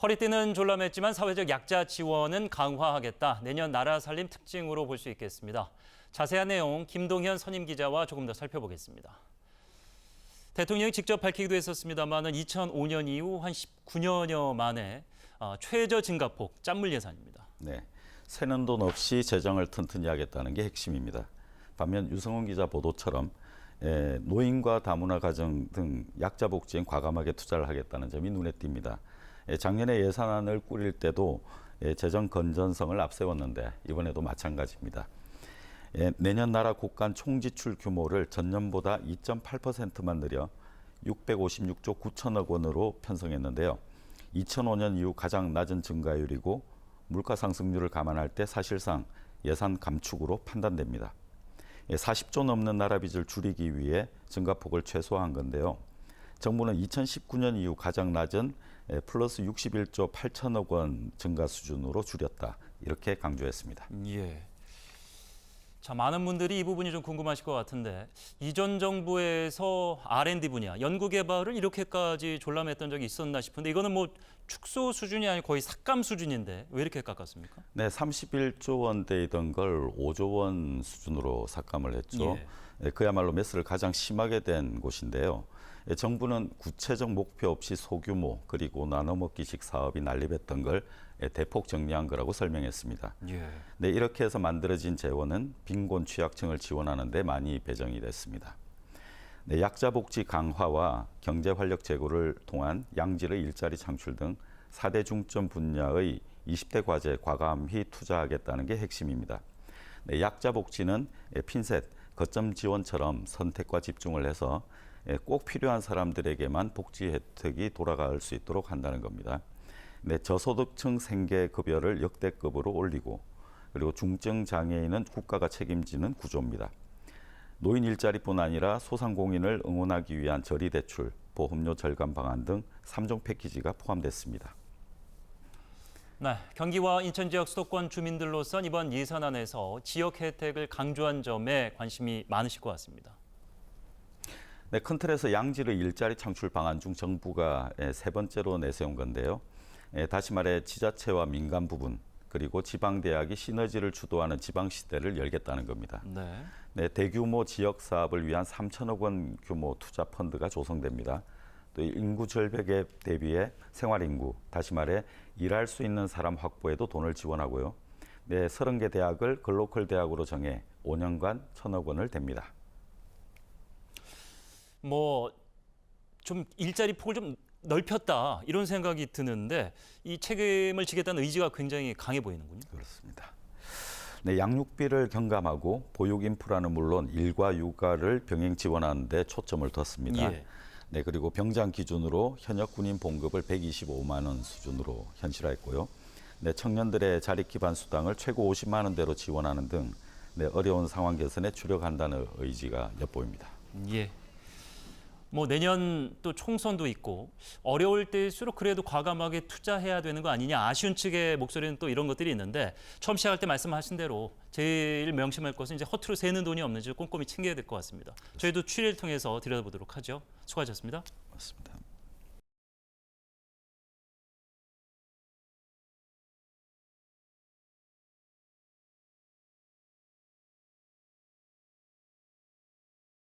허리띠는 졸라맸지만 사회적 약자 지원은 강화하겠다. 내년 나라 살림 특징으로 볼 수 있겠습니다. 자세한 내용 김동현 선임 기자와 조금 더 살펴보겠습니다. 대통령이 직접 밝히기도 했었습니다만 2005년 이후 한 19년여 만에 최저 증가폭 짠물 예산입니다. 네, 새는 돈 없이 재정을 튼튼히 하겠다는 게 핵심입니다. 반면 유성훈 기자 보도처럼 노인과 다문화 가정 등 약자 복지엔 과감하게 투자를 하겠다는 점이 눈에 띕니다. 작년에 예산안을 꾸릴 때도 재정 건전성을 앞세웠는데 이번에도 마찬가지입니다. 내년 나라 국간 총지출 규모를 전년보다 2.8%만 늘려 656조 9천억 원으로 편성했는데요. 2005년 이후 가장 낮은 증가율이고 물가 상승률을 감안할 때 사실상 예산 감축으로 판단됩니다. 40조 넘는 나라 빚을 줄이기 위해 증가폭을 최소화한 건데요. 정부는 2019년 이후 가장 낮은 플러스 61조 8천억 원 증가 수준으로 줄였다. 이렇게 강조했습니다. 예. 자, 많은 분들이 이 부분이 좀 궁금하실 것 같은데 이전 정부에서 R&D 분야, 연구개발을 이렇게까지 졸라맸던 적이 있었나 싶은데 이거는 뭐 축소 수준이 아니고 거의 삭감 수준인데 왜 이렇게 깎았습니까? 네, 31조 원대이던 걸 5조 원 수준으로 삭감을 했죠. 그야말로 매스를 가장 심하게 된 곳인데요. 정부는 구체적 목표 없이 소규모 그리고 나눠먹기식 사업이 난립했던 걸 대폭 정리한 거라고 설명했습니다. 네, 이렇게 해서 만들어진 재원은 빈곤 취약층을 지원하는 데 많이 배정이 됐습니다. 네, 약자 복지 강화와 경제 활력 제고를 통한 양질의 일자리 창출 등 4대 중점 분야의 20대 과제에 과감히 투자하겠다는 게 핵심입니다. 네, 약자 복지는 핀셋, 거점 지원처럼 선택과 집중을 해서 꼭 필요한 사람들에게만 복지 혜택이 돌아갈 수 있도록 한다는 겁니다. 네, 저소득층 생계급여를 역대급으로 올리고 그리고 중증 장애인은 국가가 책임지는 구조입니다. 노인 일자리뿐 아니라 소상공인을 응원하기 위한 저리대출, 보험료 절감 방안 등 3종 패키지가 포함됐습니다. 네, 경기와 인천 지역 수도권 주민들로선 이번 예산안에서 지역 혜택을 강조한 점에 관심이 많으실 것 같습니다. 네, 큰 틀에서 양질의 일자리 창출 방안 중 정부가 세 번째로 내세운 건데요. 다시 말해 지자체와 민간 부분 그리고 지방대학이 시너지를 주도하는 지방시대를 열겠다는 겁니다. 네, 대규모 지역 사업을 위한 3천억 원 규모 투자 펀드가 조성됩니다. 또 인구 절벽에 대비해 생활인구, 다시 말해 일할 수 있는 사람 확보에도 돈을 지원하고요. 네, 30개 대학을 글로컬 대학으로 정해 5년간 1,000억 원을 댑니다. 좀 일자리 폭을 좀 넓혔다 이런 생각이 드는데 이 책임을 지겠다는 의지가 굉장히 강해 보이는군요. 그렇습니다. 네, 양육비를 경감하고 보육 인프라는 물론 일과 육아를 병행 지원하는 데 초점을 뒀습니다. 네, 그리고 병장 기준으로 현역 군인 봉급을 125만 원 수준으로 현실화했고요. 네, 청년들의 자립 기반 수당을 최고 50만 원대로 지원하는 등 네, 어려운 상황 개선에 주력한다는 의지가 엿보입니다. 내년 또 총선도 있고 어려울 때일수록 그래도 과감하게 투자해야 되는 거 아니냐 아쉬운 측의 목소리는 또 이런 것들이 있는데 처음 시작할 때 말씀하신 대로 제일 명심할 것은 이제 허투루 새는 돈이 없는지 꼼꼼히 챙겨야 될 것 같습니다. 저희도 추리를 통해서 들여다보도록 하죠. 수고하셨습니다. 맞습니다.